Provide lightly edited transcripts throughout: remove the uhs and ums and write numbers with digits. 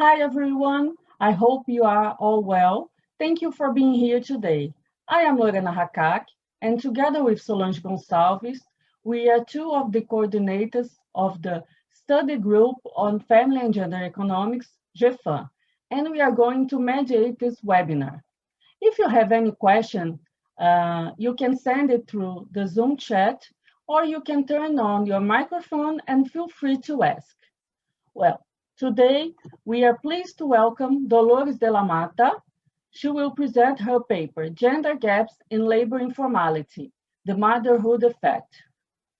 Hi, everyone. I hope you are all well. Thank you for being here today. I am Lorena Hakak, and together with Solange Gonçalves, we are two of the coordinators of the study group on family and gender economics, GeFam, and we are going to mediate this webinar. If you have any question, you can send it through the Zoom chat, or you can turn on your microphone and feel free to ask. Well, today we are pleased to welcome Dolores de la Mata. She will present her paper, Gender Gaps in Labor Informality, the Motherhood Effect.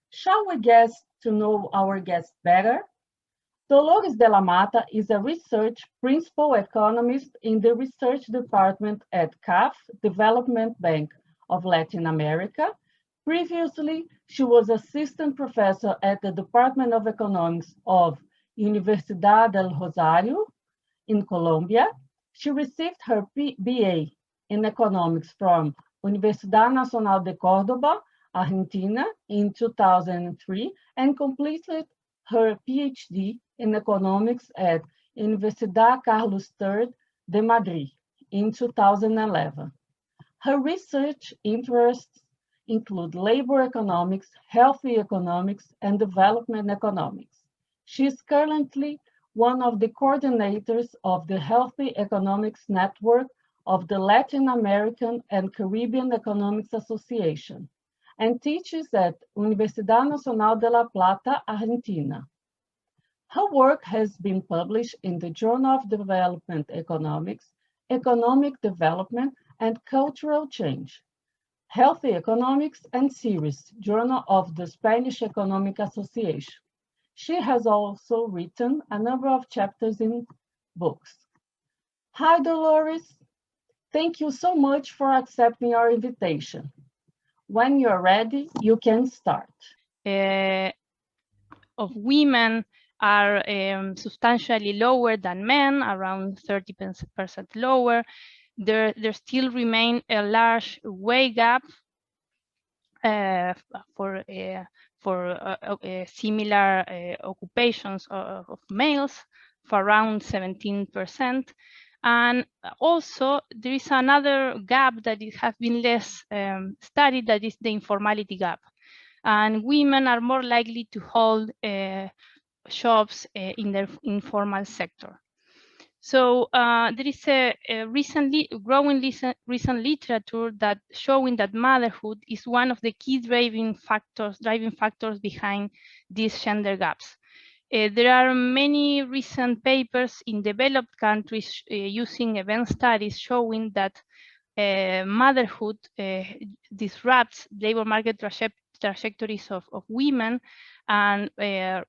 Shall we get to know our guest better? Dolores de la Mata is a research principal economist in the research department at CAF, Development Bank of Latin America. Previously, she was assistant professor at the Department of Economics of Universidad del Rosario in Colombia. She received her BA in economics from Universidad Nacional de Córdoba, Argentina in 2003 and completed her PhD in economics at Universidad Carlos III de Madrid in 2011. Her research interests include labor economics, healthy economics, and development economics. She is currently one of the coordinators of the Healthy Economics Network of the Latin American and Caribbean Economics Association and teaches at Universidad Nacional de La Plata, Argentina. Her work has been published in the Journal of Development Economics, Economic Development, and Cultural Change, Healthy Economics, and Series, Journal of the Spanish Economic Association. She has also written a number of chapters in books. Hi, Dolores. Thank you so much for accepting our invitation. When you're ready, you can start. Of women are substantially lower than men, around 30% lower. There still remain a large wage gap for similar occupations of males for around 17%. And also there is another gap that has been less studied, that is the informality gap. And women are more likely to hold jobs in the informal sector. So there is a growing recent literature that showing that motherhood is one of the key driving factors behind these gender gaps. There are many recent papers in developed countries using event studies showing that motherhood disrupts labor market trajectories of women and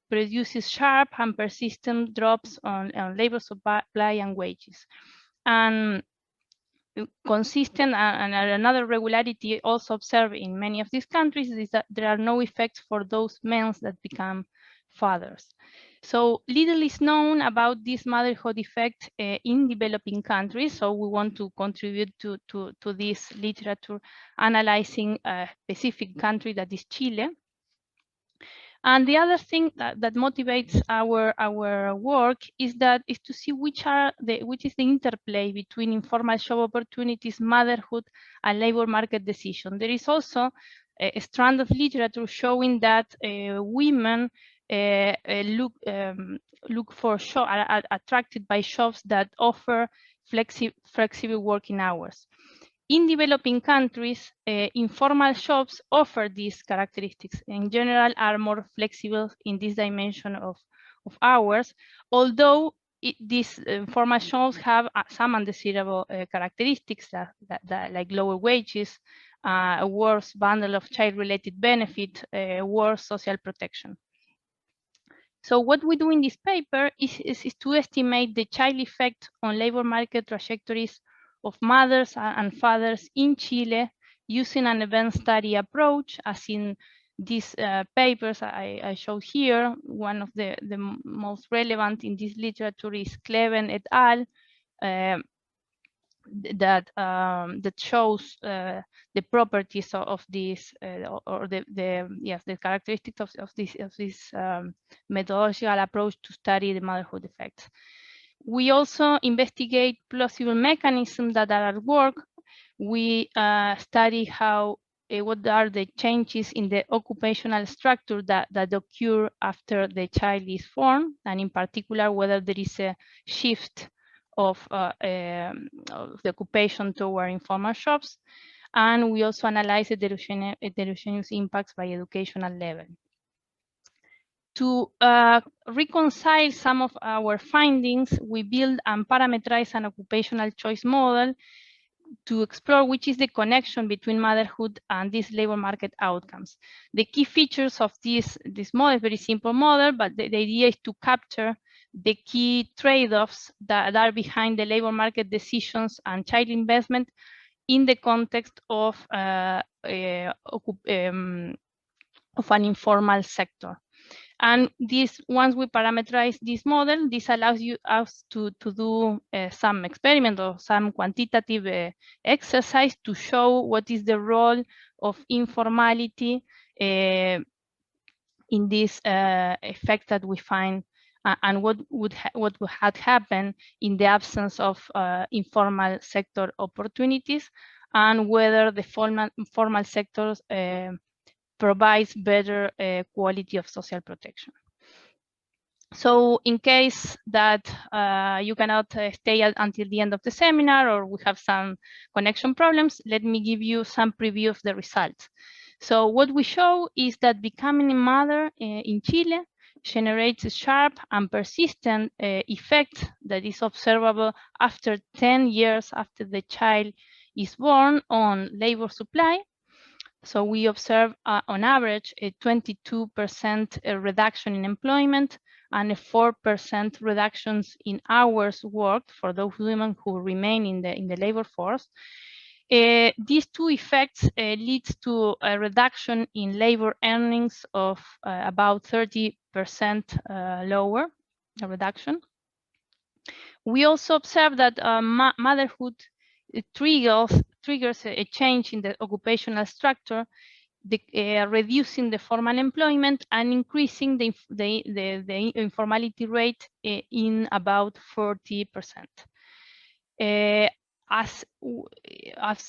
produces sharp and persistent drops on labor supply and wages. And consistent and another regularity also observed in many of these countries is that there are no effects for those men that become fathers. So little is known about this motherhood effect in developing countries. So we want to contribute to this literature analyzing a specific country, that is Chile. And the other thing that motivates our work is to see which is the interplay between informal job opportunities, motherhood, and labor market decision. There is also a strand of literature showing that women look for are attracted by jobs that offer flexible working hours. In developing countries, informal jobs offer these characteristics. In general, are more flexible in this dimension of hours, although these informal jobs have some undesirable characteristics that like lower wages, a worse bundle of child-related benefit, worse social protection. So what we do in this paper is to estimate the child effect on labor market trajectories of mothers and fathers in Chile using an event study approach, as in these papers I showed here. One of the most relevant in this literature is Kleven et al. That shows the properties of this or the characteristics of this methodological approach to study the motherhood effects. We also investigate plausible mechanisms that are at work. We study how what are the changes in the occupational structure that occur after the child is born, and in particular whether there is a shift of the occupation toward informal jobs. And we also analyze heterogeneous impacts by educational level. To reconcile some of our findings, we build and parameterize an occupational choice model to explore which is the connection between motherhood and these labor market outcomes. The key features of this model, very simple model, but the idea is to capture the key trade-offs that are behind the labor market decisions and child investment in the context of an informal sector. And this, once we parameterize this model, this allows us to do some experiment or some quantitative exercise to show what is the role of informality in this effect that we find, and what had happened in the absence of informal sector opportunities, and whether the formal sectors provides better quality of social protection. So in case that you cannot stay until the end of the seminar, or we have some connection problems, let me give you some preview of the results. So what we show is that becoming a mother in Chile generates a sharp and persistent effect that is observable after 10 years after the child is born on labor supply. So we observe on average a 22% reduction in employment and a 4% reductions in hours worked for those women who remain in the labor force. These two effects leads to a reduction in labor earnings of about 30% lower, a reduction. We also observe that motherhood triggers a change in the occupational structure, reducing the formal employment and increasing the informality rate in about 40%. As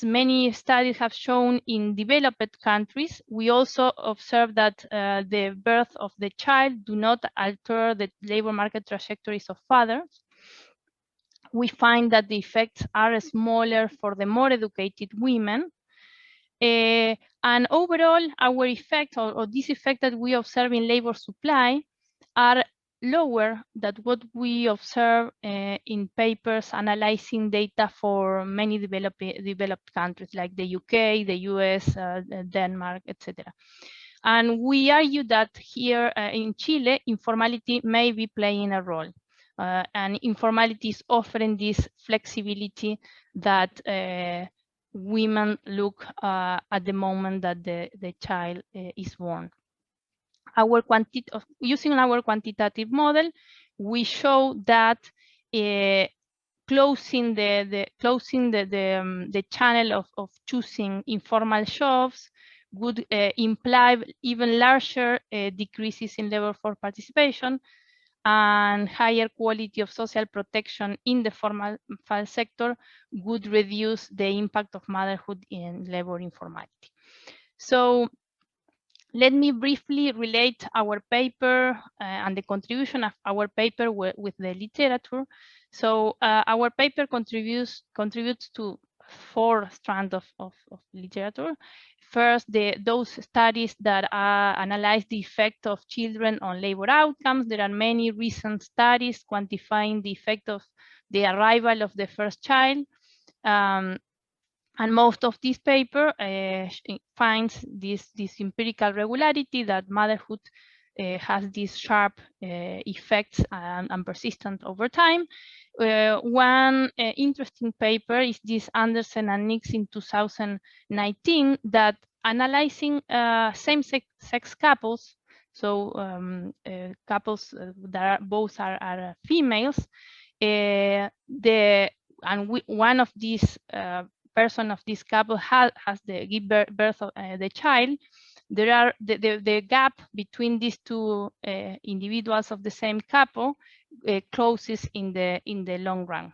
many studies have shown in developed countries, we also observe that the birth of the child do not alter the labor market trajectories of fathers. We find that the effects are smaller for the more educated women. And overall, our effect, or this effect that we observe in labor supply, are lower than what we observe in papers analyzing data for many developed countries like the UK, the US, Denmark, etc. And we argue that here in Chile, informality may be playing a role. And informality is offering this flexibility that women look at the moment that the child is born. Using our quantitative model, we show that closing the channel of choosing informal jobs would imply even larger decreases in labor force participation and higher quality of social protection in the formal sector would reduce the impact of motherhood in labor informality. So let me briefly relate our paper and the contribution of our paper with the literature. So our paper contributes to 4 strands of literature. First, those studies that analyze the effect of children on labor outcomes. There are many recent studies quantifying the effect of the arrival of the first child. And most of this paper finds this empirical regularity that motherhood has these sharp effects and persistent over time. One interesting paper is this Anderson and Nix in 2019 that analyzing same-sex couples, so couples that both are females, one of these person of this couple has give birth of the child. There are the gap between these two individuals of the same couple closes in the long run,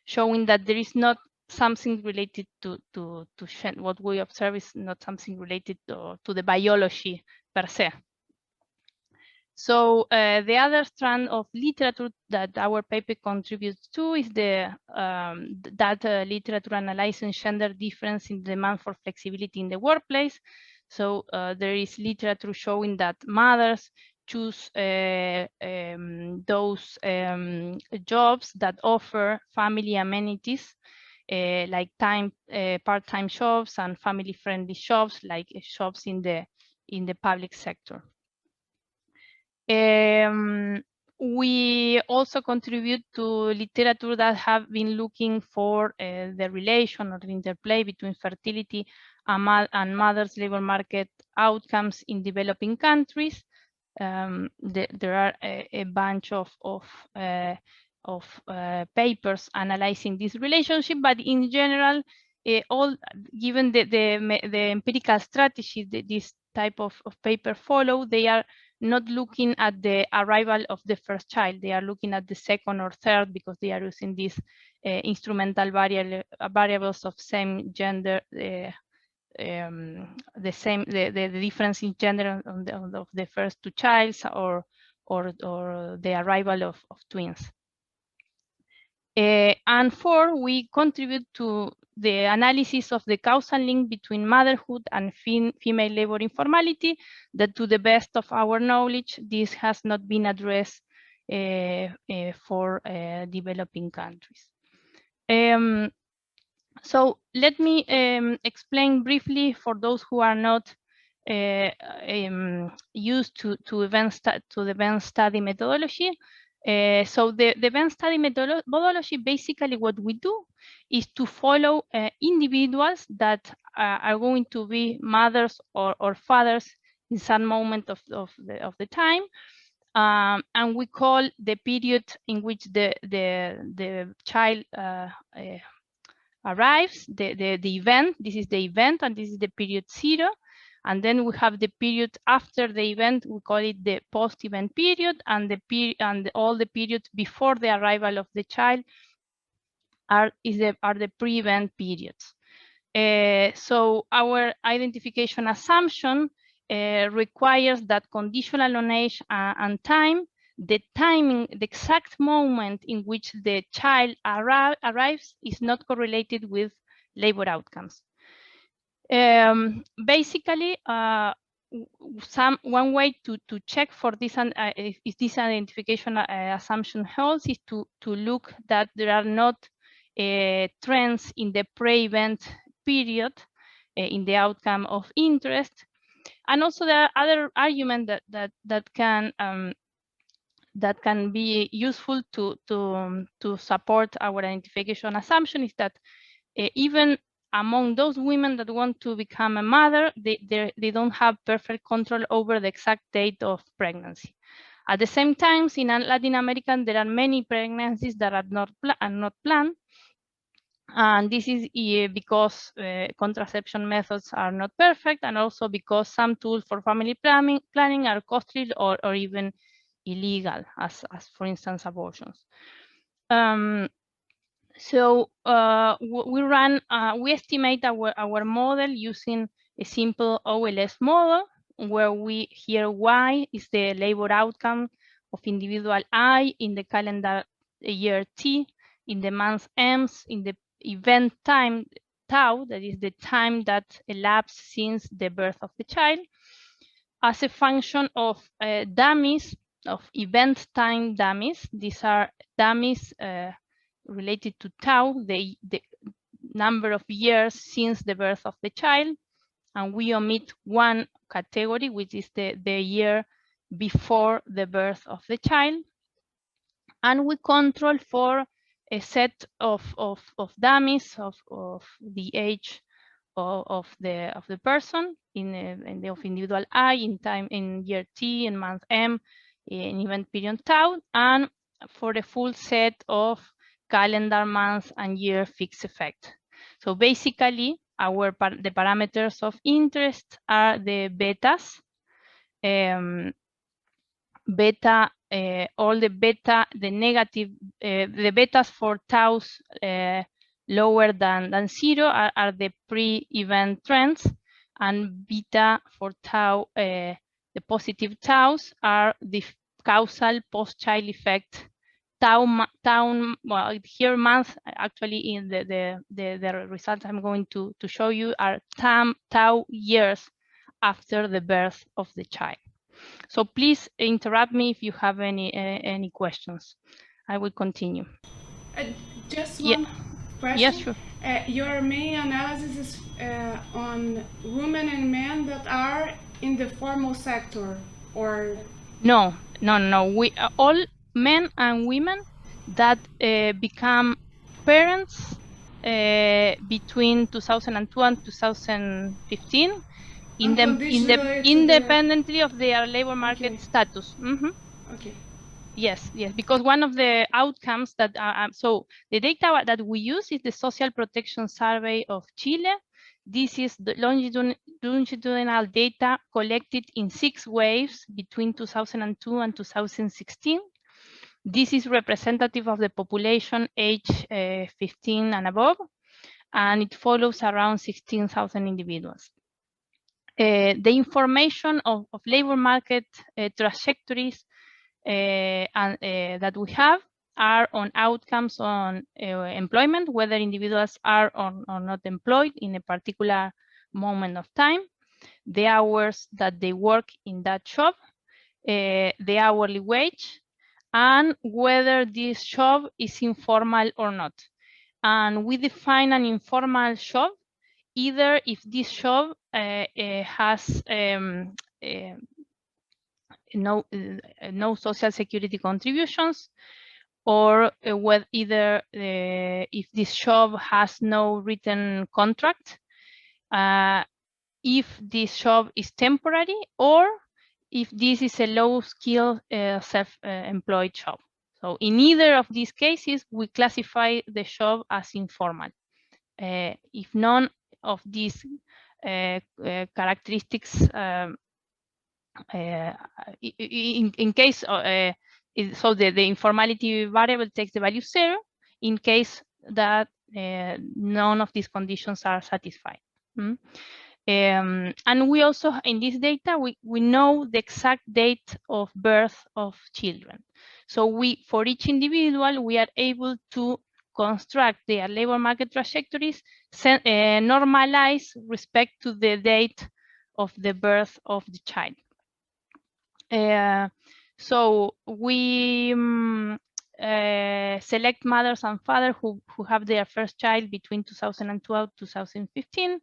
showing that there is not something related to what we observe is not something related to the biology per se. So the other strand of literature that our paper contributes to is the literature analyzing gender difference in demand for flexibility in the workplace. So there is literature showing that mothers choose those jobs that offer family amenities, like part-time jobs and family-friendly jobs, like jobs in the public sector. We also contribute to literature that have been looking for the relation or the interplay between fertility and mothers' labor market outcomes in developing countries. There are a bunch of papers analyzing this relationship, but in general, given the empirical strategy that this type of paper follow, they are not looking at the arrival of the first child. They are looking at the second or third, because they are using these instrumental variables of same gender, the difference in gender of the first two childs, or the arrival of twins. And four, we contribute to the analysis of the causal link between motherhood and female labor informality, that to the best of our knowledge, this has not been addressed for developing countries. So let me explain briefly for those who are not used to the event study methodology. So the event study methodology, basically what we do is to follow individuals that are going to be mothers or fathers in some moment of the time. And we call the period in which the child arrives, the event. This is the event, and this is the period 0. And then we have the period after the event. We call it the post-event period, and all the periods before the arrival of the child are the pre-event periods. So our identification assumption requires that conditional on age and time, the timing, the exact moment in which the child arrives is not correlated with labor outcomes. Basically, one way to check for this if this identification assumption holds is to look that there are not trends in the pre-event period in the outcome of interest. And also there are other arguments that can be useful to support our identification assumption, is that even among those women that want to become a mother, they don't have perfect control over the exact date of pregnancy. At the same time, in Latin America, there are many pregnancies that are not planned. And this is because contraception methods are not perfect, and also because some tools for family planning are costly or even illegal, as for instance, abortions. So we estimate our model using a simple OLS model, where here Y is the labor outcome of individual I in the calendar year T, in the month M's, in the event time tau, that is the time that elapsed since the birth of the child, as a function of dummies, of event time dummies. These are dummies related to tau, the number of years since the birth of the child. And we omit one category, which is the year before the birth of the child. And we control for a set of dummies of the age of the person in the of individual I, in year T, in month M, in event period tau, and for the full set of calendar month and year fixed effect. So basically, the parameters of interest are the betas. Beta all the negative, the betas for taus lower than 0 are the pre-event trends, and beta for tau, the positive taus are the causal post-child effect. Tau, well, here month, actually in the results I'm going to show you are tau years after the birth of the child. So please interrupt me if you have any questions. I will continue. Just one question. Yes, sure. Your main analysis is on women and men that are in the formal sector, or? No. We all men and women that become parents between 2002 and 2015, independently of their labor market status. Okay. Yes, because one of the outcomes that so the data that we use is the Social Protection Survey of Chile. This is the longitudinal data collected in 6 waves between 2002 and 2016. This is representative of the population age 15 and above, and it follows around 16,000 individuals. The information of labor market trajectories that we have are on outcomes on employment, whether individuals are or not employed in a particular moment of time, the hours that they work in that job, the hourly wage, and whether this job is informal or not. And we define an informal job either if this job has no social security contributions, or whether either if this job has no written contract, if this job is temporary, or if this is a low-skill self-employed job. So in either of these cases, we classify the job as informal. If none of these characteristics, in case, so the informality variable takes the value 0 in case that none of these conditions are satisfied. And we also, in this data, we know the exact date of birth of children. So for each individual, we are able to construct their labor market trajectories, normalize respect to the date of the birth of the child. So we select mothers and fathers who have their first child between 2012 to 2015,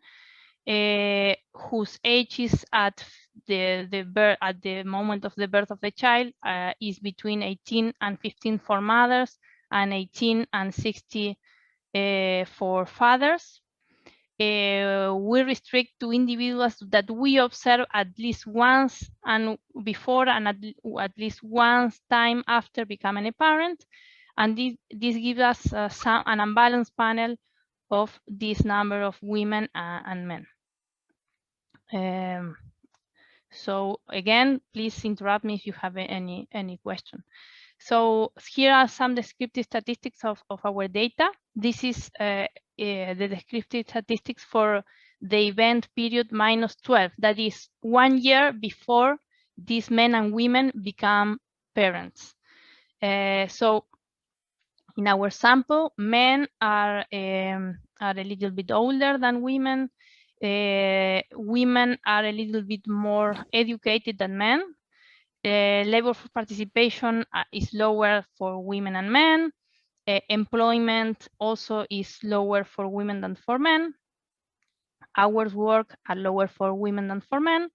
whose age is at the moment of the birth of the child is between 18 and 15 for mothers and 18 and 60 for fathers. We restrict to individuals that we observe at least once and before and at least once time after becoming a parent. And this gives us an unbalanced panel of this number of women and men. So again, please interrupt me if you have any question. So here are some descriptive statistics of our data. This is the descriptive statistics for the event period -12. That is 1 year before these men and women become parents. So in our sample, men are a little bit older than women. Women are a little bit more educated than men. Labor participation is lower for women and men. Employment also is lower for women than for men. Hours work are lower for women than for men.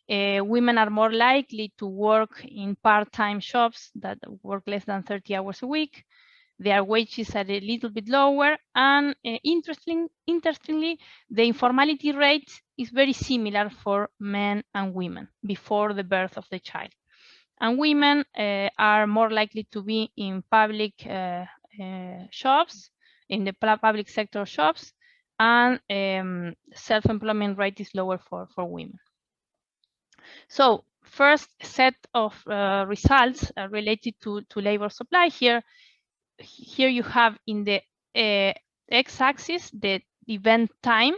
Women are more likely to work in part-time jobs that work less than 30 hours a week. Their wages are a little bit lower, and interestingly, the informality rate is very similar for men and women before the birth of the child. And women are more likely to be in public jobs, in the public sector jobs, and self-employment rate is lower for women. So first set of results related to labor supply. Here you have in the x-axis the event time.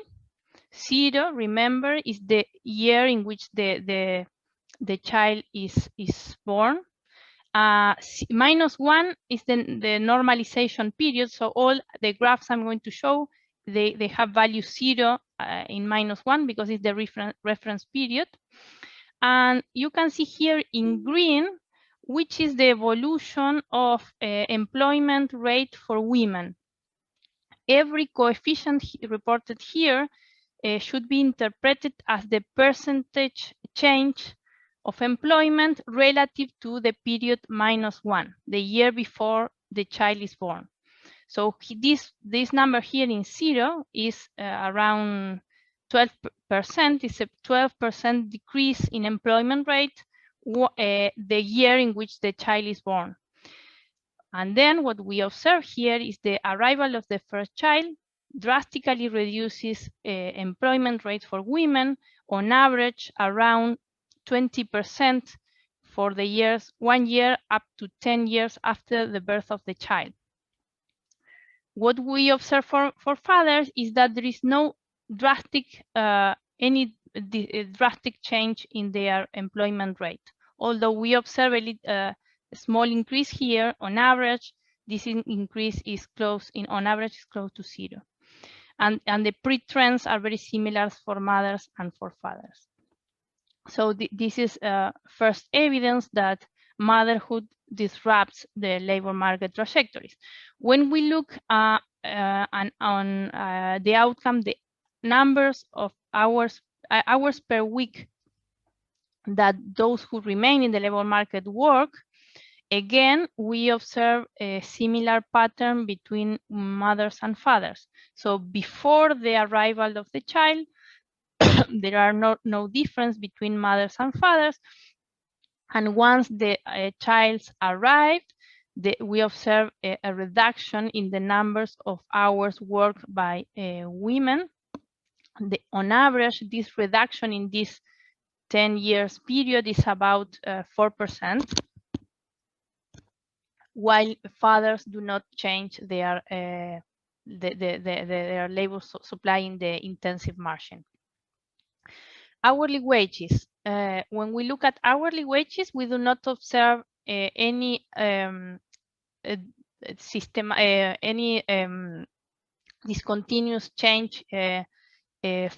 0, remember, is the year in which the child is born. -1 is the normalization period. So all the graphs I'm going to show, they have value 0 in -1 because it's the reference period. And you can see here in green, which is the evolution of employment rate for women. Every coefficient reported here should be interpreted as the percentage change of employment relative to the period -1, the year before the child is born. So this number here in 0 is around 12%. It's a 12% decrease in employment rate the year in which the child is born. And then what we observe here is the arrival of the first child drastically reduces employment rate for women, on average around 20% for the years 1 year up to 10 years after the birth of the child. What we observe for fathers is that there is no drastic drastic change in their employment rate. Although we observe a small increase here, on average, this increase is close, on average, is close to 0. And the pre-trends are very similar for mothers and for fathers. So this is first evidence that motherhood disrupts the labor market trajectories. When we look on the outcome, the numbers of hours per week that those who remain in the labor market work, again, we observe a similar pattern between mothers and fathers. So before the arrival of the child, there are no difference between mothers and fathers. And once the child's arrived, we observe a reduction in the numbers of hours worked by women. On average, this reduction in this 10 years period is about 4%, while fathers do not change their labor supply in the intensive margin. Hourly wages. When we look at hourly wages, we do not observe any discontinuous change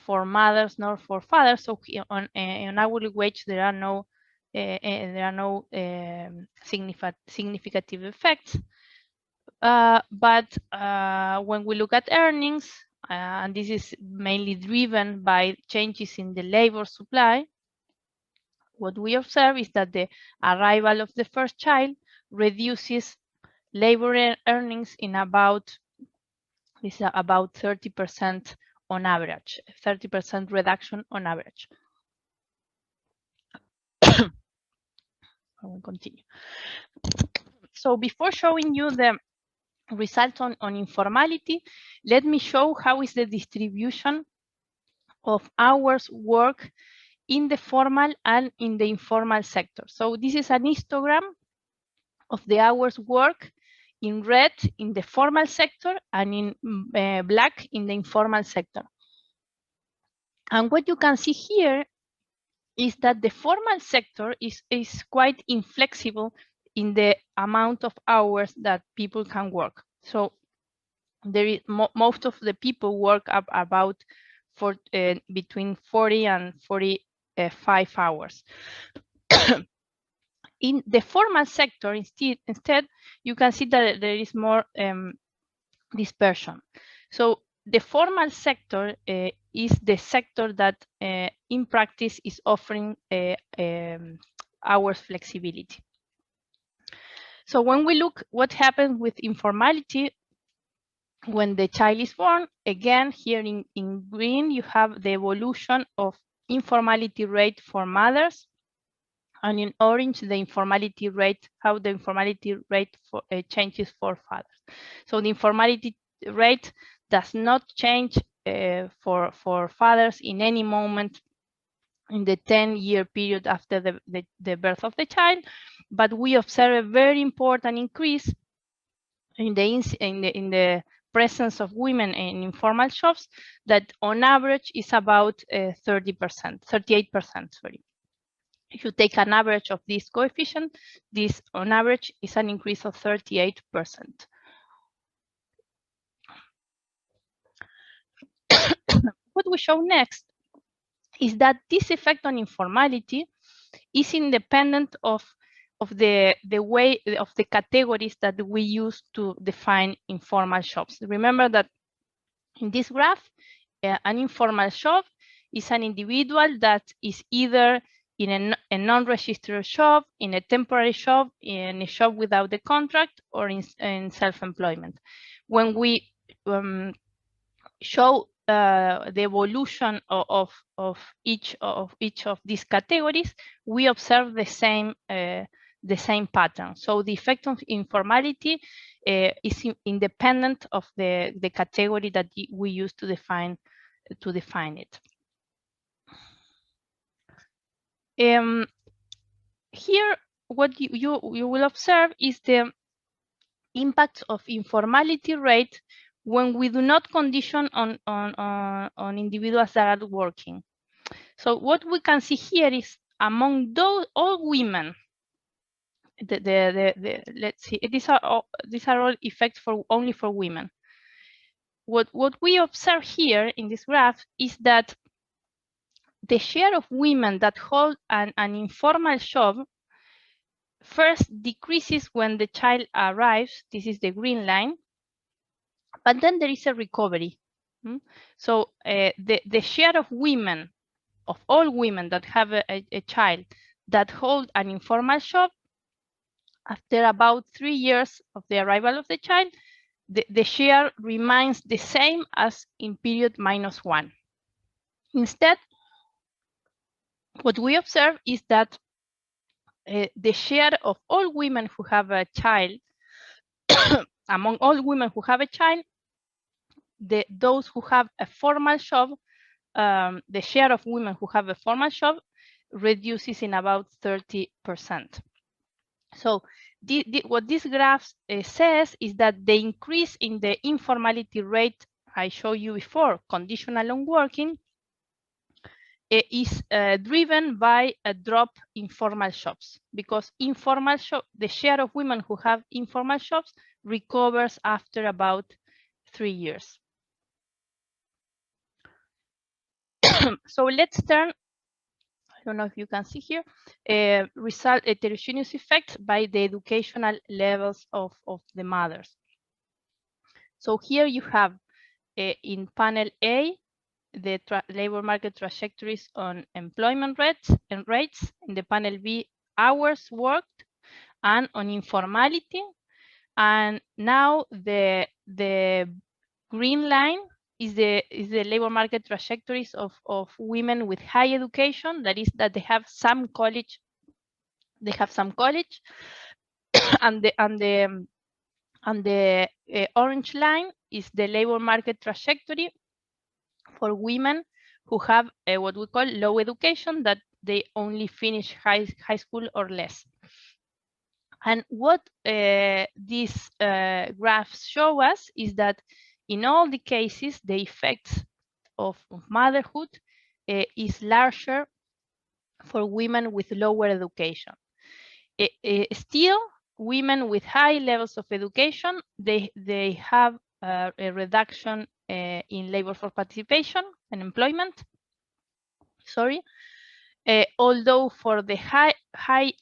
for mothers nor for fathers. So on hourly wage, there are no significant effects. But when we look at earnings, and this is mainly driven by changes in the labor supply, what we observe is that the arrival of the first child reduces labor earnings in about 30% on average, 30% reduction on average. I will continue. So before showing you the results on informality, let me show how is the distribution of hours work in the formal and in the informal sector. So this is an histogram of the hours work in red in the formal sector and in black in the informal sector. And what you can see here is that the formal sector is quite inflexible in the amount of hours that people can work. So there is most of the people work about between 40 and 45 hours. In the formal sector, instead, you can see that there is more dispersion. So the formal sector is the sector that in practice is offering hours flexibility. So when we look what happens with informality when the child is born, again, here in green, you have the evolution of informality rate for mothers, and in orange, the informality rate, how the informality rate changes for fathers. So the informality rate does not change for fathers in any moment in the 10-year period after the birth of the child, but we observe a very important increase in the presence of women in informal jobs that on average is about 38%, sorry. If you take an average of this coefficient, this on average is an increase of 38%. What we show next is that this effect on informality is independent of the way of the categories that we use to define informal jobs. Remember that in this graph, an informal job is an individual that is either in a non-registered job, in a temporary job, in a job without a contract, or in self-employment. When we show the evolution of each of these categories, we observe the same pattern. So the effect of informality is independent of the category that we use to define it. Here, what you will observe is the impact of informality rate when we do not condition on individuals that are working. So what we can see here is among all women, let's see, these are all effects only for women. What we observe here in this graph is that the share of women that hold an informal job first decreases when the child arrives. This is the green line. But then there is a recovery. So the share of women, of all women that have a child that hold an informal job, after about 3 years of the arrival of the child, the share remains the same as in period -1. Instead, what we observe is that the share of all women who have a child, among all women who have a child, those who have a formal job, the share of women who have a formal job reduces in about 30%. So what this graph says is that the increase in the informality rate I showed you before, conditional on working, is driven by a drop in formal jobs, because informal job, the share of women who have informal jobs recovers after about 3 years. So let's turn, I don't know if you can see here, result heterogeneous effects by the educational levels of the mothers. So here you have in panel A, the labor market trajectories on employment rates. In the panel B, hours worked, and on informality. And now the green line is the labor market trajectories of women with high education. That is, that they have some college. And the orange line is the labor market trajectory for women who have what we call low education, that they only finish high school or less. And what these graphs show us is that in all the cases, the effects of motherhood is larger for women with lower education. Still, women with high levels of education, they have a reduction in labor force participation and employment. Sorry. Although for the high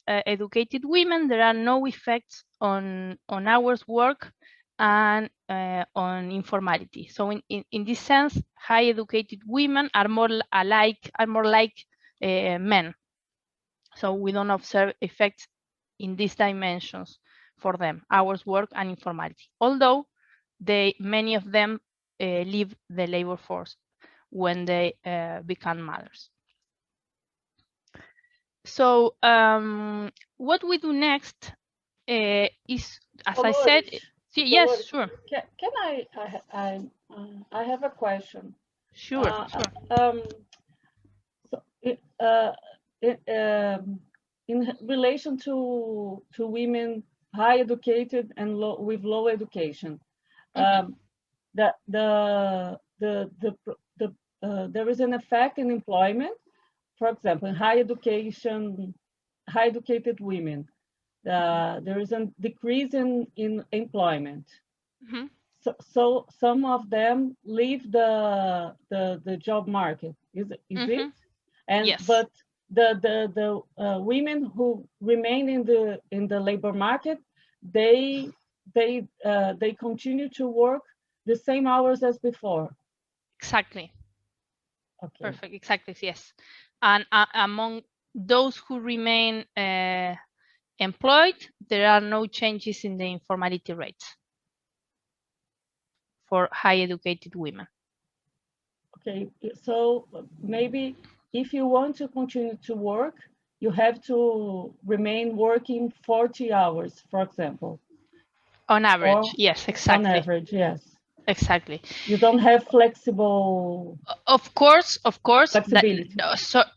educated women, there are no effects on hours work and on informality. So in this sense, high educated women are more like men. So we don't observe effects in these dimensions for them, hours work and informality. Although many of them leave the labor force when they become mothers. So what we do next is, as Dolores, I said, yes, Dolores, sure. Can I have a question? Sure, sure. So in relation to women high educated and with low education, there is an effect in employment. For example, in high educated women, there is a decrease in employment. So some of them leave the job market. Is it? And yes. But the women who remain in the labor market, they continue to work the same hours as before. Exactly. Okay. Perfect. Exactly. Yes. And among those who remain employed, there are no changes in the informality rates for high educated women. Okay, so maybe if you want to continue to work, you have to remain working 40 hours, for example. On average, yes, exactly. On average, yes. Exactly. You don't have flexible. Of course. Flexibility.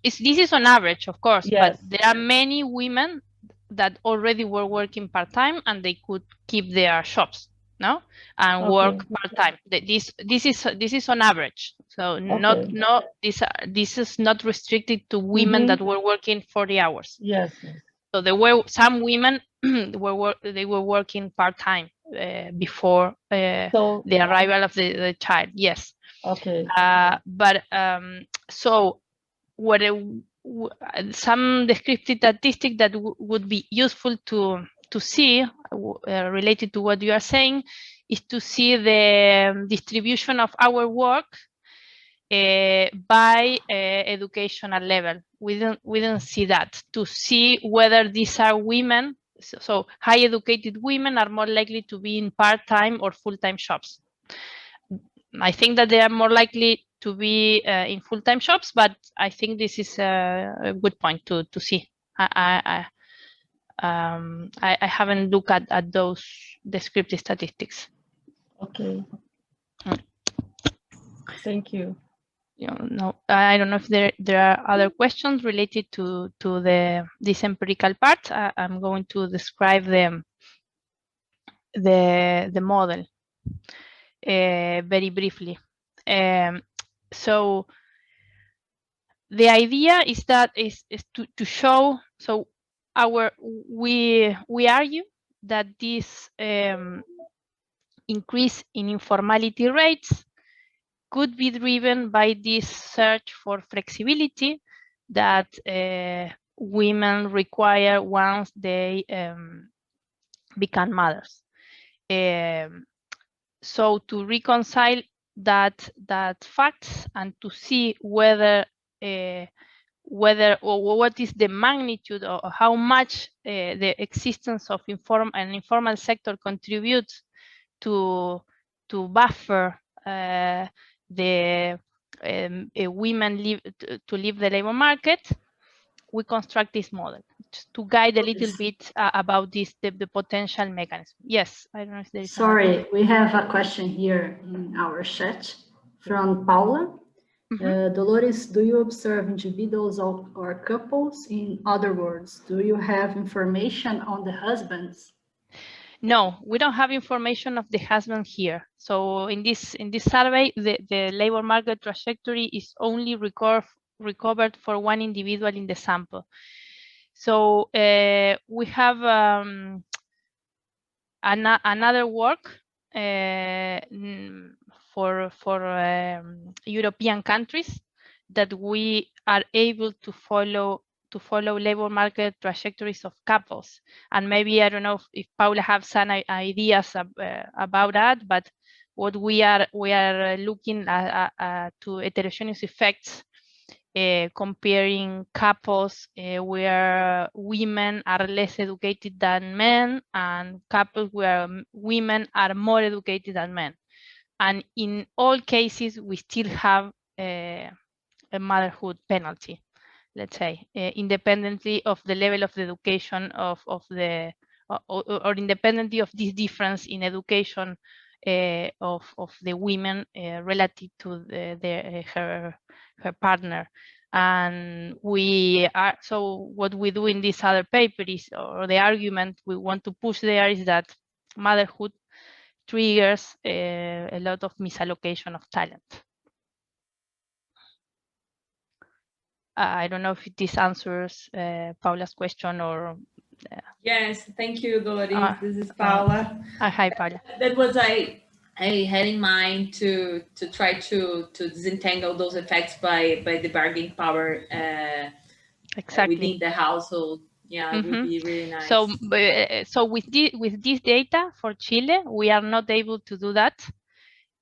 This is on average, of course, yes. But there are many women that already were working part-time and they could keep their shops, no, and work part-time. This is on average. So this is not restricted to women that were working 40 hours. Yes. So there were some women they were working part-time before the arrival of the child. Yes. Okay. But so what some descriptive statistic that would be useful to see related to what you are saying is to see the distribution of our work by educational level. We don't see that, to see whether these are women. So high educated women are more likely to be in part-time or full-time jobs. I think that they are more likely to be in full-time jobs, but I think this is a good point to see. I haven't looked at those descriptive statistics. Okay. Thank you. No, I don't know if there are other questions related to this empirical part. I'm going to describe the model very briefly. So the idea is that is to show. So we argue that this increase in informality rates could be driven by this search for flexibility that women require once they become mothers. So to reconcile that facts and to see whether or what is the magnitude or how much the existence of informal sector contributes to buffer the women to leave the labor market, we construct this model just to guide a little bit about this, the potential mechanism. Yes, I don't know if there is. Sorry, we have a question here in our chat from Paula. Dolores, do you observe individuals or couples? In other words, do you have information on the husbands? No, we don't have information of the husband here. So in this survey, the labor market trajectory is only recovered for one individual in the sample. So we have another work for European countries that we are able to follow labor market trajectories of couples. And maybe, I don't know if Paula has some ideas about that, but what we are looking at to heterogeneous effects, comparing couples where women are less educated than men and couples where women are more educated than men. And in all cases, we still have a motherhood penalty, let's say, independently of the level of the education or independently of this difference in education of the women relative to her partner. And so what we do in this other paper is, or the argument we want to push there, is that motherhood triggers a lot of misallocation of talent. I don't know if this answers Paula's question or. Yes, thank you, Dolores. This is Paula. Hi, Paula. That was I had in mind to try to disentangle those effects by the bargaining power exactly within the household. Yeah, it would be really nice. So with this data for Chile, we are not able to do that.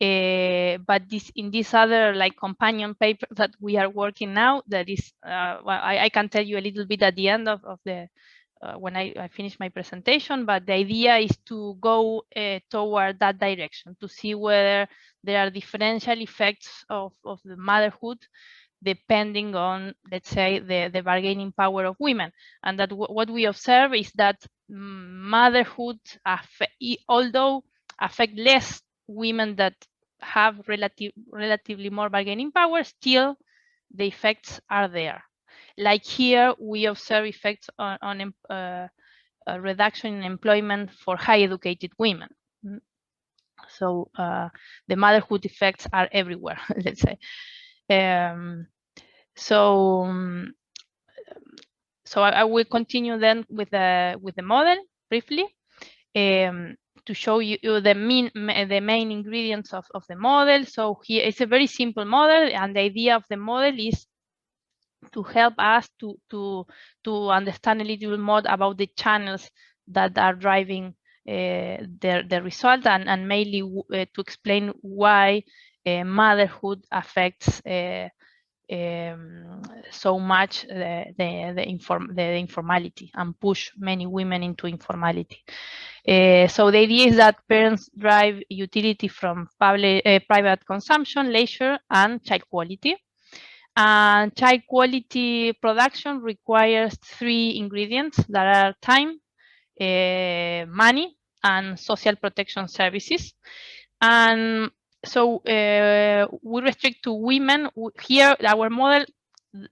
But in this other like companion paper that we are working now, that is, well, I can tell you a little bit at the end of the when I finish my presentation, but the idea is to go toward that direction, to see whether there are differential effects of the motherhood depending on, let's say, the bargaining power of women. And that what we observe is that motherhood, although affect less women that have relatively more bargaining power, still the effects are there. Like here, we observe effects on a reduction in employment for high educated women. So the motherhood effects are everywhere, let's say. So I will continue then with the model briefly to show you the main ingredients of the model. So here it's a very simple model, and the idea of the model is to help us to understand a little more about the channels that are driving the result, and mainly to explain why motherhood affects so much the informality and push many women into informality. So the idea is that parents drive utility from private consumption, leisure, and child quality. And child quality production requires 3 ingredients that are time, money, and social protection services. And so we restrict to women. Here, our model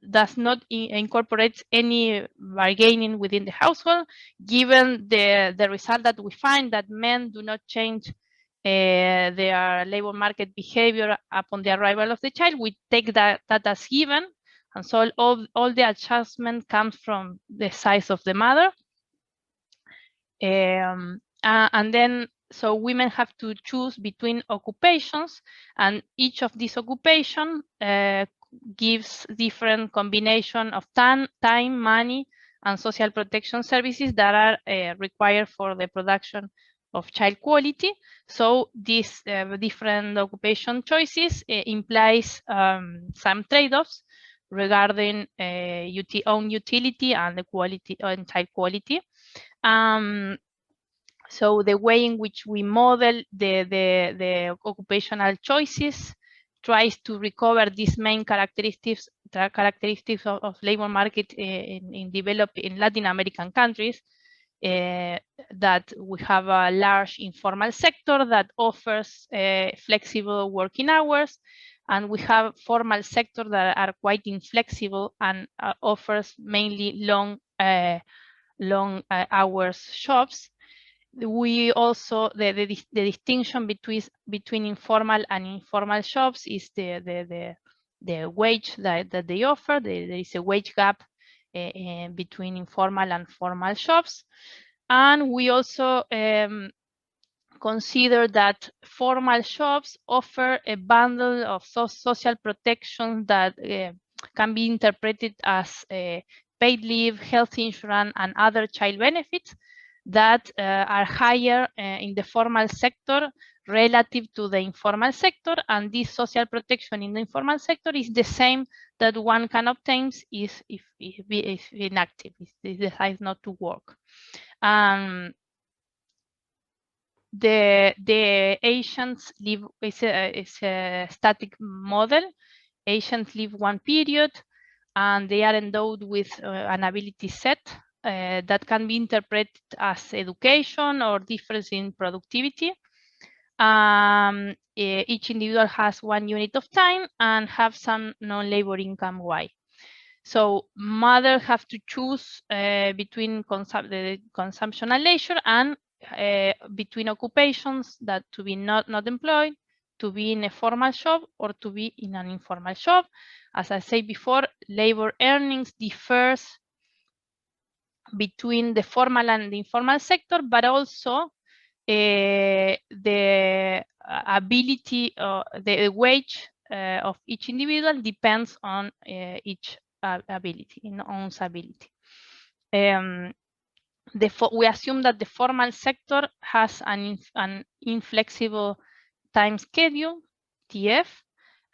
does not incorporate any bargaining within the household, given the result that we find that men do not change their labor market behavior upon the arrival of the child. We take that as given, and so all the adjustment comes from the size of the mother. And then, so women have to choose between occupations, and each of these occupations gives different combination of time, money, and social protection services that are required for the production of child quality. So these different occupation choices implies some trade-offs regarding own utility and the quality and child quality. So the way in which we model the occupational choices tries to recover these main characteristics of labor market in Latin American countries, that we have a large informal sector that offers flexible working hours, and we have formal sector that are quite inflexible and offers mainly long hours jobs. We also, the distinction between informal and informal jobs is the wage that they offer. There is a wage gap between informal and formal jobs. And we also consider that formal jobs offer a bundle of social protection that can be interpreted as paid leave, health insurance, and other child benefits that are higher in the formal sector relative to the informal sector. And this social protection in the informal sector is the same that one can obtain if inactive, if they decide not to work. The Asians live is a static model. Asians live one period, and they are endowed with an ability set that can be interpreted as education or difference in productivity. Each individual has 1 unit of time and have some non-labor income Y. So mothers have to choose between the consumption and leisure, and between occupations, that to be not employed, to be in a formal job, or to be in an informal job. As I said before, labor earnings differs between the formal and the informal sector, but also the ability, the wage of each individual depends on each ability, in one's ability. We assume that the formal sector has an inflexible time schedule, TF,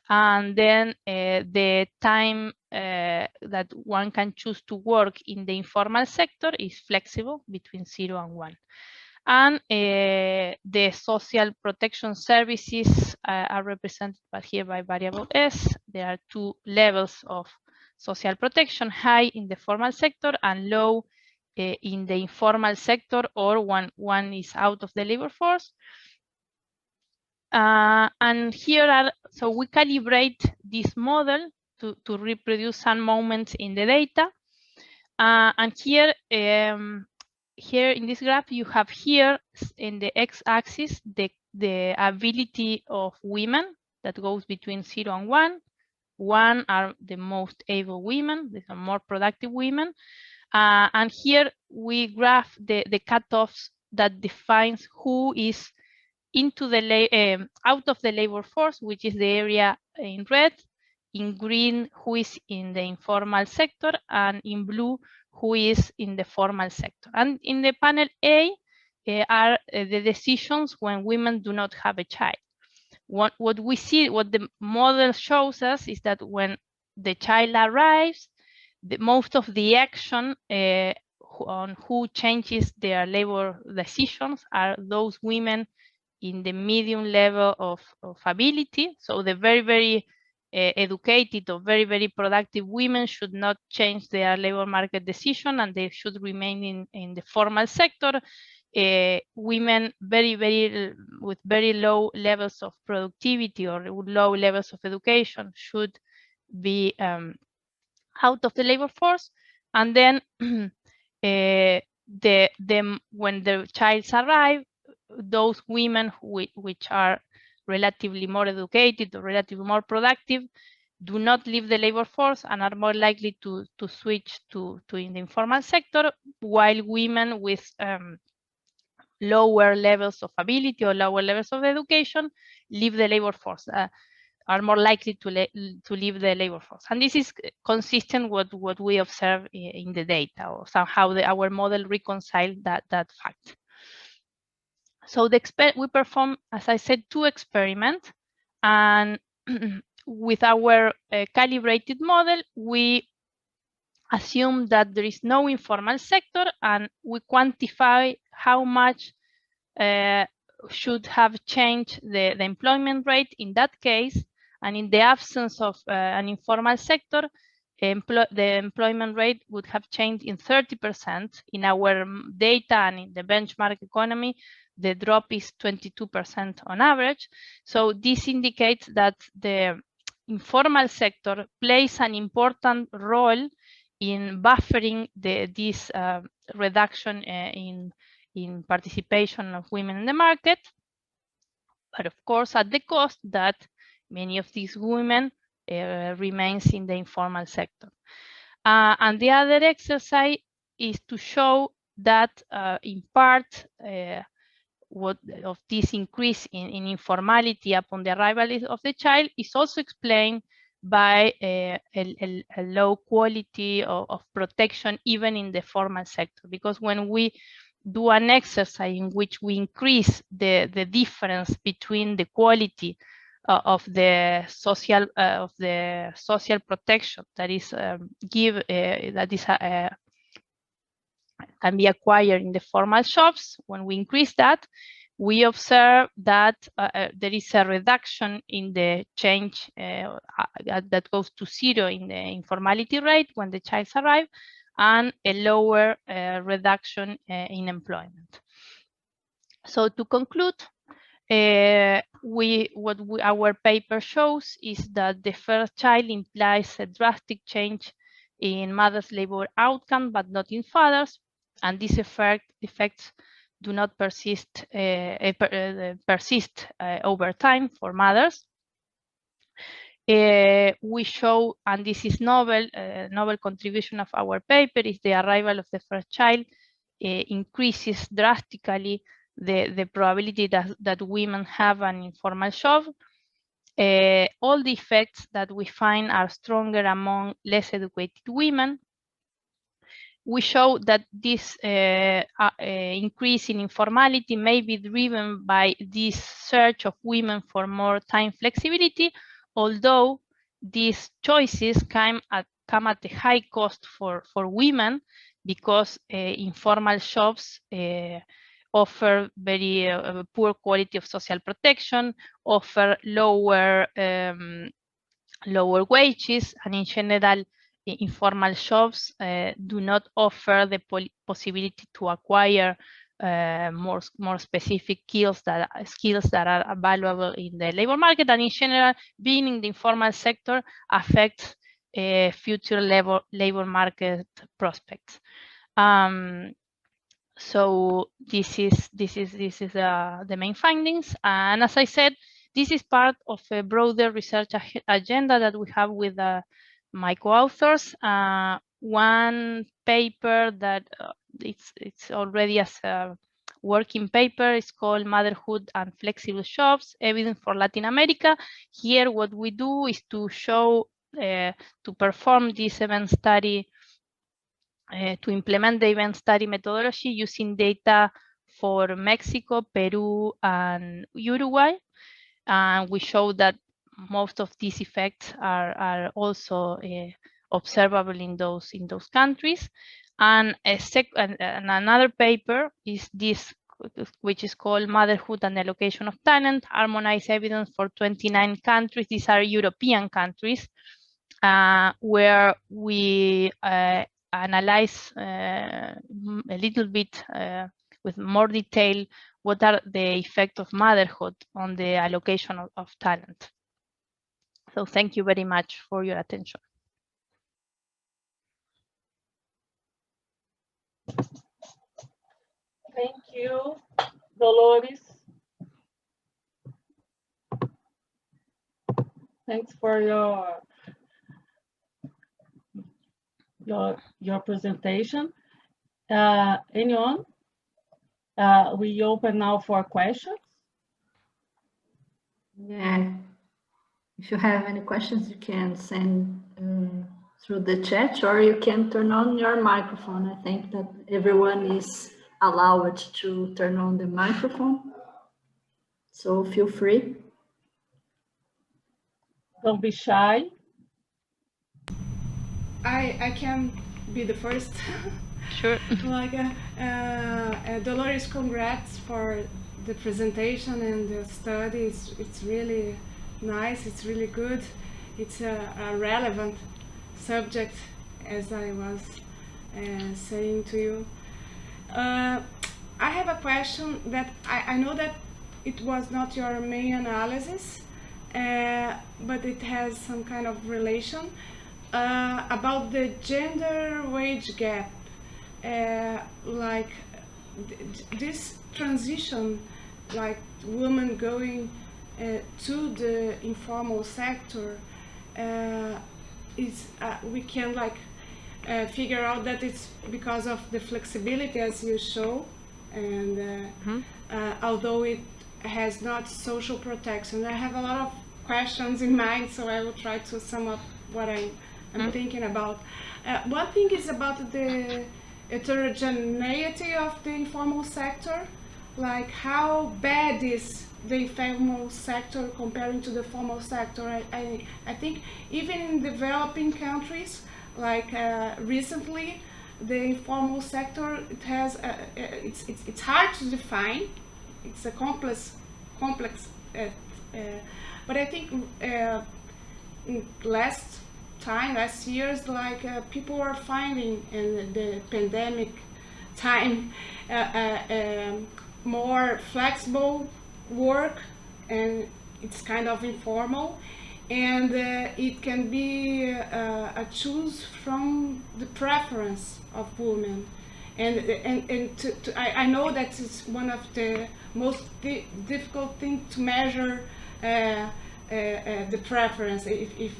and then the time that one can choose to work in the informal sector is flexible between 0 and 1. And the social protection services are represented here by variable S. There are two levels of social protection: high in the formal sector and low in the informal sector, or when one is out of the labor force. And here are, so we calibrate this model to reproduce some moments in the data. And here, here in this graph, you have here in the x-axis the ability of women that goes between 0 and 1. 1 are the most able women, these are more productive women. And here we graph the cutoffs that defines who is into the out of the labor force, which is the area in red, in green who is in the informal sector, and in blue who is in the formal sector. And in the panel A are the decisions when women do not have a child. What we see, what the model shows us, is that when the child arrives, most of the action on who changes their labor decisions are those women in the medium level of ability. So the very educated or very productive women should not change their labor market decision, and they should remain in the formal sector. Women with very low levels of productivity or low levels of education should be out of the labor force. And then when the child arrives, those women which are relatively more educated or relatively more productive do not leave the labor force and are more likely to switch to in the informal sector, while women with lower levels of ability or lower levels of education leave the labor force, are more likely to leave the labor force. And this is consistent with what we observe in the data, or somehow our model reconciled that fact. So we perform, as I said, 2 experiments, and with our calibrated model, we assume that there is no informal sector, and we quantify how much should have changed the employment rate in that case. And in the absence of an informal sector, the employment rate would have changed in 30%. In our data and in the benchmark economy, the drop is 22% on average. So this indicates that the informal sector plays an important role in buffering this reduction in participation of women in the market, but of course at the cost that many of these women remains in the informal sector. And the other exercise is to show that in part what of this increase in informality upon the arrival of the child is also explained by a low quality of protection even in the formal sector. Because when we do an exercise in which we increase the difference between the quality of the social protection that is can be acquired in the formal shops, when we increase that, we observe that there is a reduction in the change that goes to 0 in the informality rate when the child arrives, and a lower reduction in employment. So to conclude, our paper shows is that the first child implies a drastic change in mothers' labor outcome, but not in fathers, and these effects do not persist over time for mothers. We show, and this is novel contribution of our paper, is the arrival of the first child increases drastically the probability that women have an informal job. All the effects that we find are stronger among less educated women. We show that this increase in informality may be driven by this search of women for more time flexibility, although these choices come at a high cost for women, because informal jobs offer very poor quality of social protection, offer lower wages, and in general, informal jobs do not offer the possibility to acquire more specific skills that are valuable in the labor market. And in general, being in the informal sector affects future labor market prospects. So this is the main findings. And as I said, this is part of a broader research agenda that we have with my co-authors. One paper that it's already as a working paper is called Motherhood and Flexible Jobs, Evidence for Latin America. Here what we do is to show, to perform this event study, to implement the event study methodology using data for Mexico, Peru, and Uruguay. And we show that most of these effects are also observable in those countries. And another paper is this, which is called Motherhood and Allocation of Talent, Harmonized Evidence for 29 countries. These are European countries, where we analyze a little bit with more detail what are the effects of motherhood on the allocation of talent. So thank you very much for your attention. Thank you, Dolores. Thanks for your presentation. Anyone? We open now for questions. Yeah, if you have any questions, you can send through the chat, or you can turn on your microphone. I think that everyone is allowed to turn on the microphone, so feel free. Don't be shy. I can be the first. Sure. Dolores, congrats for the presentation and the study. It's really nice. It's really good. It's a relevant subject, as I was saying to you. I have a question that I know that it was not your main analysis, but it has some kind of relation about the gender wage gap. This transition, like women going to the informal sector, we can figure out that it's because of the flexibility, as you show, and although it has not social protection. I have a lot of questions in mind, so I will try to sum up what I'm thinking about. One thing is about the heterogeneity of the informal sector, like how bad is the informal sector comparing to the formal sector. I think even in developing countries, recently, the informal sector, it has it's hard to define. It's a complex, but I think last years, people are finding in the pandemic time more flexible work, and it's kind of informal. and it can be a choose from the preference of women. I know that it's one of the most difficult things to measure the preference if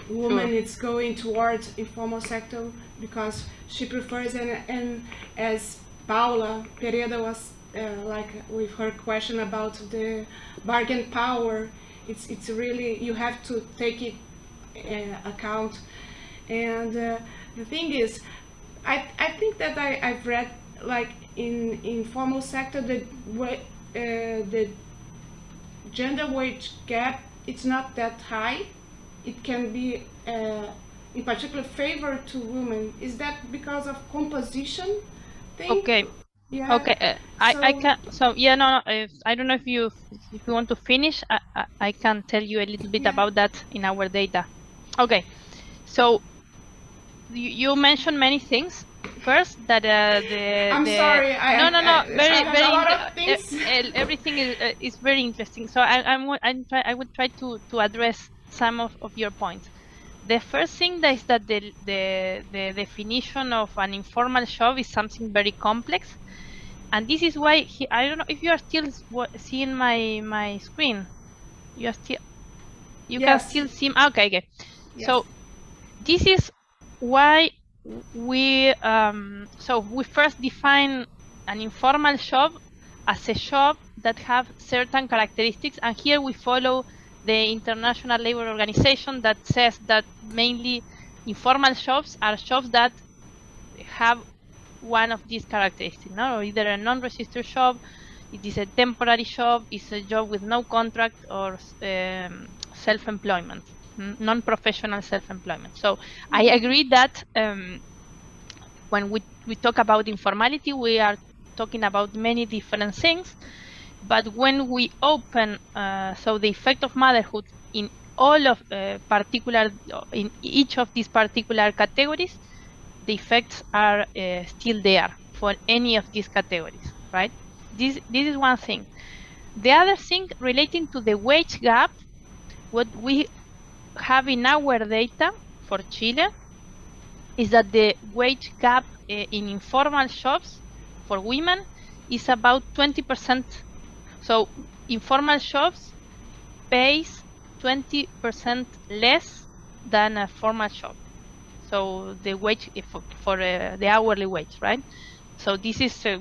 woman is going towards informal sector because she prefers, and as Paula Pereira was like with her question about the bargain power, it's really, you have to take it account. And the thing is, I think that I've read like in informal sector the gender wage gap, it's not that high. It can be in particular favor to women. Is that because of composition thing? Okay. Yeah. Okay. I can. So yeah, no. I don't know if you want to finish. I can tell you a little bit about that in our data. Okay. So you mentioned many things. First, that I'm sorry. Everything is very interesting. So I would try to address some of your points. The first thing is that the definition of an informal job is something very complex, and this is why I don't know if you are still seeing my screen. You can still see. Okay. Yes. So this is why we first define an informal job as a job that have certain characteristics, and here we follow the International Labour Organization that says that mainly informal jobs are jobs that have one of these characteristics, no? Either a non-registered job, it is a temporary job, it's a job with no contract, or self-employment, non-professional self-employment. So I agree that when we talk about informality, we are talking about many different things. But when we open, so the effect of motherhood in all of in each of these particular categories, the effects are still there for any of these categories, right? This is one thing. The other thing relating to the wage gap, what we have in our data for Chile is that the wage gap in informal jobs for women is about 20%. So informal jobs pays 20% less than a formal job. So the wage for the hourly wage, right? So this is a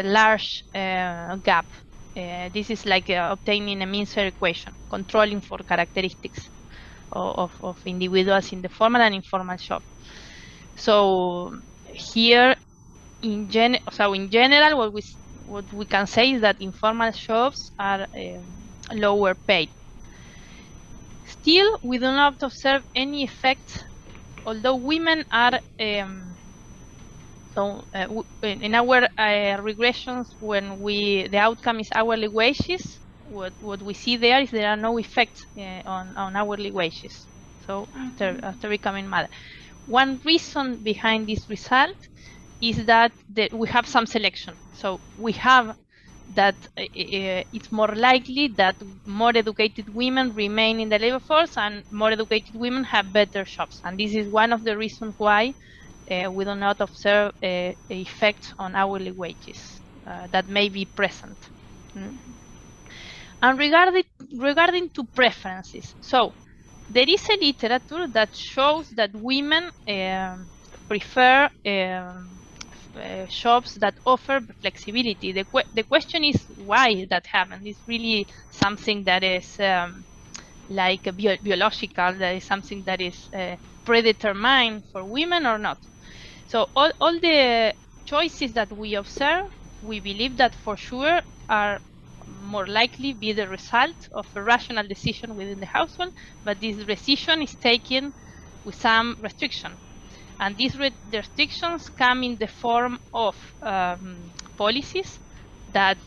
large gap. This is like obtaining a Mincer equation, controlling for characteristics of individuals in the formal and informal job. So here, in general, what we can say is that informal jobs are lower paid. Still, we do not observe any effect, although women are in our regressions, when the outcome is hourly wages, what we see there is there are no effects on hourly wages. So after becoming mother, one reason behind this result is that we have some selection. So we have that it's more likely that more educated women remain in the labor force, and more educated women have better jobs. And this is one of the reasons why we do not observe effects on hourly wages that may be present. And regarding to preferences, so there is a literature that shows that women prefer jobs that offer flexibility. The question is why that happens. It's really something that is like biological, that is something that is predetermined for women or not. So all the choices that we observe, we believe that for sure are more likely be the result of a rational decision within the household, but this decision is taken with some restriction. And these restrictions come in the form of policies that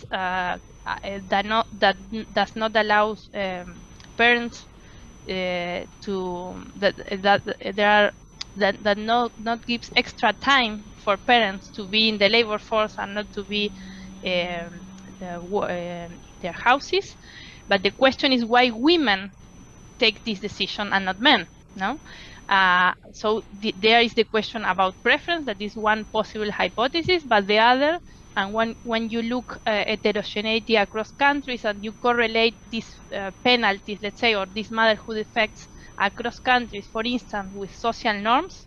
does not allow parents that not gives extra time for parents to be in the labor force and not to be their houses. But the question is why women take this decision and not men. No, so there is the question about preference. That is one possible hypothesis, but the other, and when you look heterogeneity across countries and you correlate these penalties, let's say, or these motherhood effects across countries, for instance, with social norms,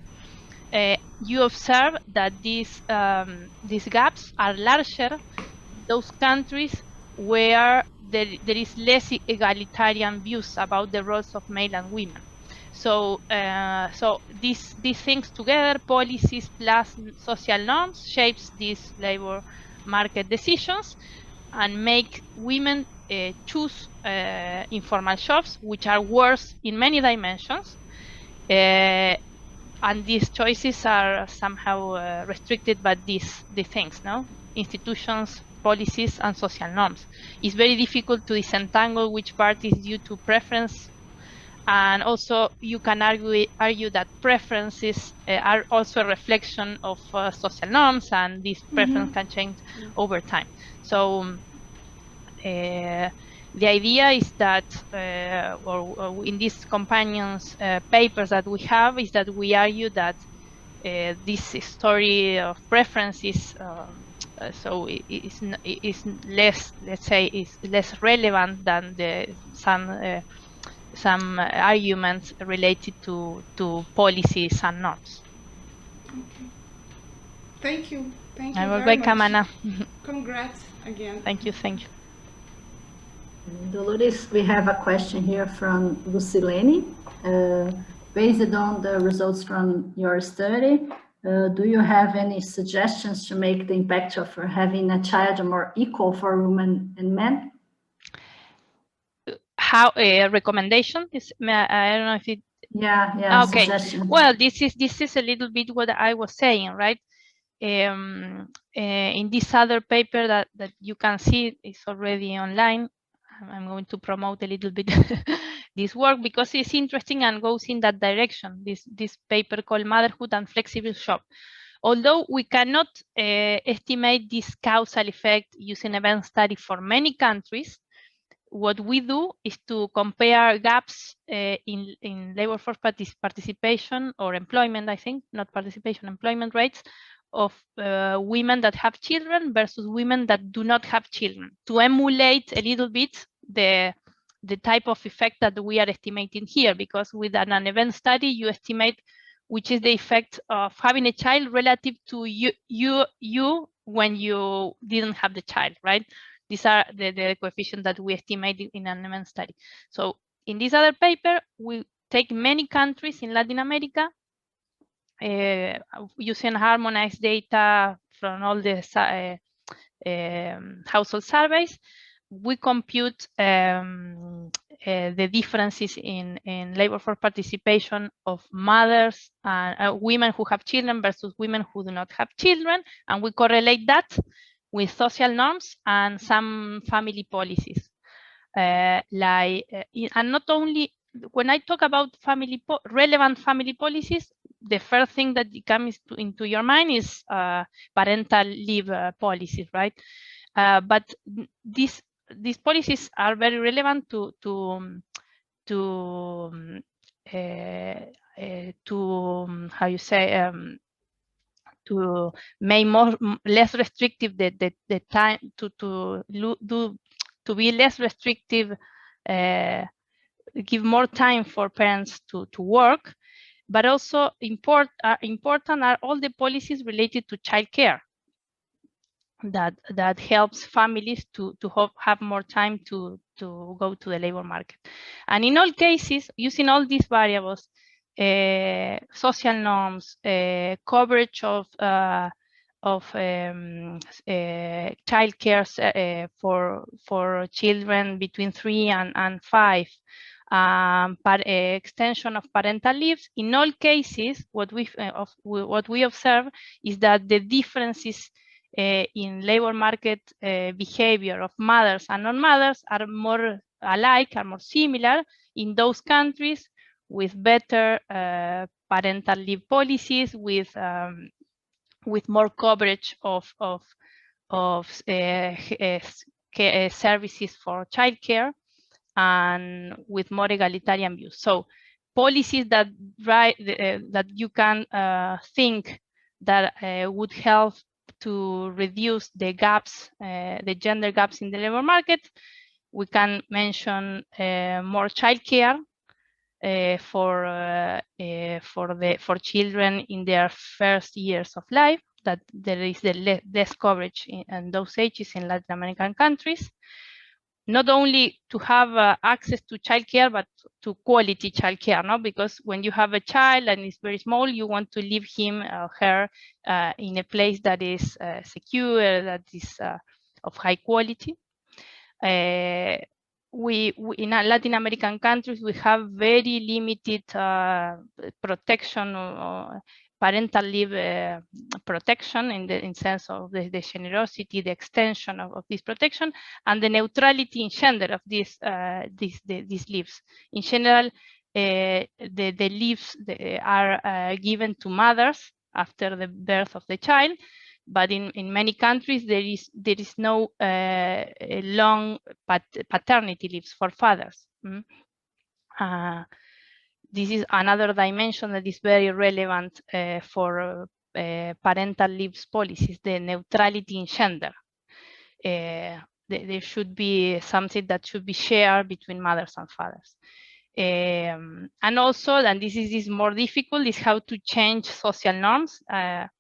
you observe that these gaps are larger in those countries where there is less egalitarian views about the roles of male and women. So, these things together, policies plus social norms, shapes these labor market decisions and make women choose informal jobs, which are worse in many dimensions. And these choices are somehow restricted by these things, no? Institutions, policies, and social norms. It's very difficult to disentangle which part is due to preference, and also you can argue that preferences are also a reflection of social norms, and this preference can change over time. So the idea is that, or in these companions papers that we have, is that we argue that this story of preferences so is less, let's say, is less relevant than some arguments related to policies and norms. Okay. Thank you. Thank you I will very welcome much. Anna. Congrats again. Thank you. Thank you. Dolores, we have a question here from Lucilene. Based on the results from your study, do you have any suggestions to make the impact of having a child more equal for women and men? How a recommendation is? I don't know if it. Yeah. Okay. Suggestion. Well, this is a little bit what I was saying, right? In this other paper that you can see is already online. I'm going to promote a little bit this work because it's interesting and goes in that direction. This paper called Motherhood and Flexible Job. Although we cannot estimate this causal effect using event study for many countries, what we do is to compare gaps in labor force participation or employment, I think, not participation, employment rates of women that have children versus women that do not have children, to emulate a little bit the type of effect that we are estimating here, because with an event study, you estimate which is the effect of having a child relative to you when you didn't have the child, right? These are the coefficients that we estimate in an event study. So in this other paper, we take many countries in Latin America using harmonized data from all the household surveys. We compute the differences in labor force participation of mothers and women who have children versus women who do not have children, and we correlate that with social norms and some family policies. And not only when I talk about relevant family policies, the first thing that comes into your mind is parental leave policies, right? But these policies are very relevant to how you say, to make less restrictive the time to be less restrictive, give more time for parents to work, but also important are all the policies related to childcare that helps families to have more time to go to the labor market. And in all cases, using all these variables, social norms, coverage of childcare for children between 3 and 5, extension of parental leaves. In all cases, what we observe is that the differences in labor market behavior of mothers and non-mothers are more alike, are more similar in those countries with better parental leave policies, with more coverage of services for childcare, and with more egalitarian views. So policies that that you can think that would help to reduce the gaps, the gender gaps in the labor market. We can mention more childcare for children in their first years of life, that there is less coverage in those ages in Latin American countries. Not only to have access to childcare, but to quality childcare, no? Because when you have a child and it's very small, you want to leave him or her in a place that is secure, that is of high quality. We in Latin American countries, we have very limited protection or parental leave protection in sense of the generosity, the extension of this protection, and the neutrality in gender of these leaves. In general, the leaves are given to mothers after the birth of the child, but in many countries there is no long paternity leaves for fathers. This is another dimension that is very relevant for parental leaves policies, the neutrality in gender. There should be something that should be shared between mothers and fathers. And also, and this is more difficult, is how to change social norms. I'm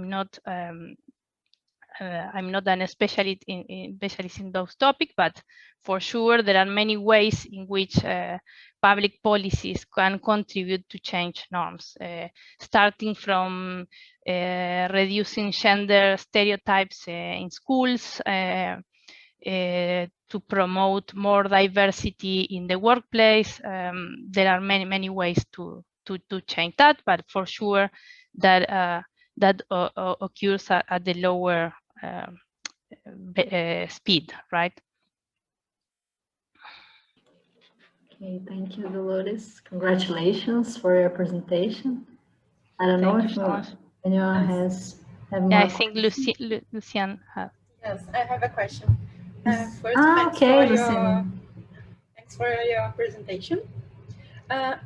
not an specialist in those topics, but for sure there are many ways in which public policies can contribute to change norms, starting from reducing gender stereotypes in schools, to promote more diversity in the workplace. There are many ways to change that, but for sure that that occurs at the lower speed, right? Okay, thank you, Dolores. Congratulations for your presentation. I don't know if anyone has more I think Lucian has. Yes, I have a question. First, okay, Lucian. Thanks for your presentation. I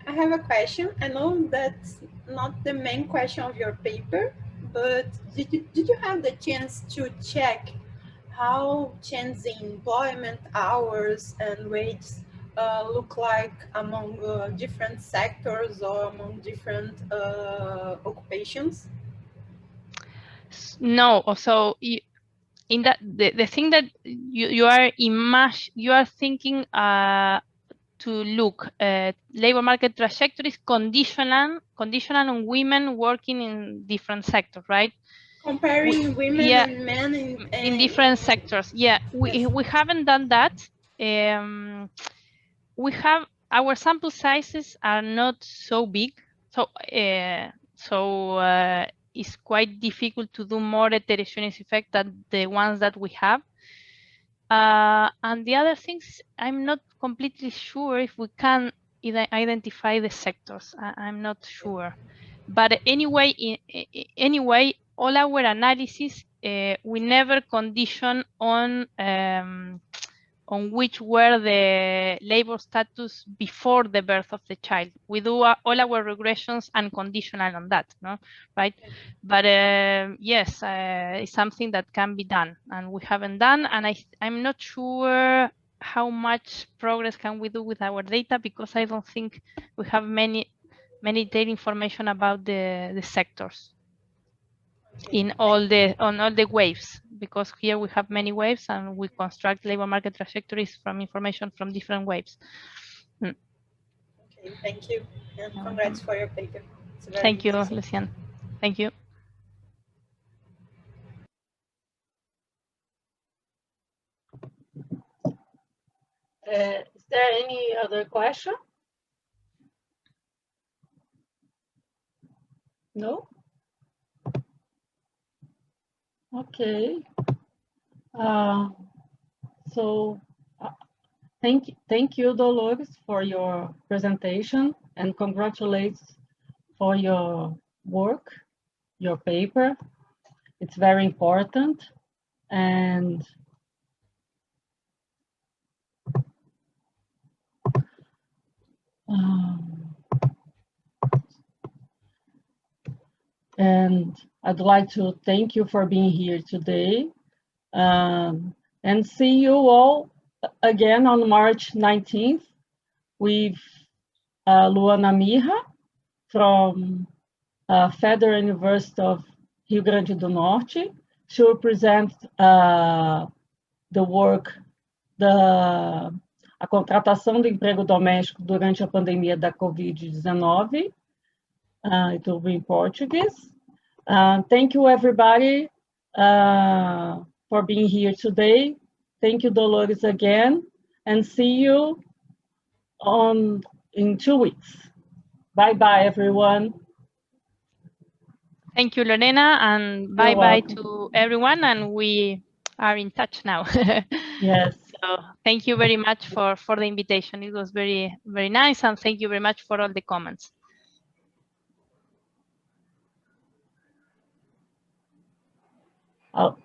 have a question. I know that's not the main question of your paper, but did you have the chance to check how changes in employment hours and wages look like among different sectors or among different occupations? No, so in that the thing that you are thinking to look at labor market trajectories conditional on women working in different sectors, right? Comparing women and men in different sectors. Yeah, we haven't done that. We have, our sample sizes are not so big, so it's quite difficult to do more heterogeneous effect than the ones that we have. And the other things, I'm not completely sure if we can identify the sectors. I'm not sure. But anyway, all our analysis, we never condition on which were the labor status before the birth of the child. We do all our regressions unconditional on that, no? Right? But yes, it's something that can be done, and we haven't done, and I'm not sure how much progress can we do with our data, because I don't think we have many data information about the sectors in all the waves, because here we have many waves and we construct labor market trajectories from information from different waves. Okay, thank you, and congrats for your paper. Thank you, Lucian. Thank you. Is there any other question? No? Okay. Thank you, Dolores, for your presentation, and congratulations for your work, your paper. It's very important, and And I'd like to thank you for being here today. And see you all again on March 19th with Luana Mirra from Federal University of Rio Grande do Norte. She will present the work, a contratação do emprego doméstico durante a pandemia da Covid-19. It will be in Portuguese. Thank you, everybody, for being here today. Thank you, Dolores, again, and see you in 2 weeks. Bye-bye, everyone. Thank you, Lorena, and bye-bye to everyone, and we are in touch now. Yes. So thank you very much for the invitation. It was very, very nice, and thank you very much for all the comments. Oh.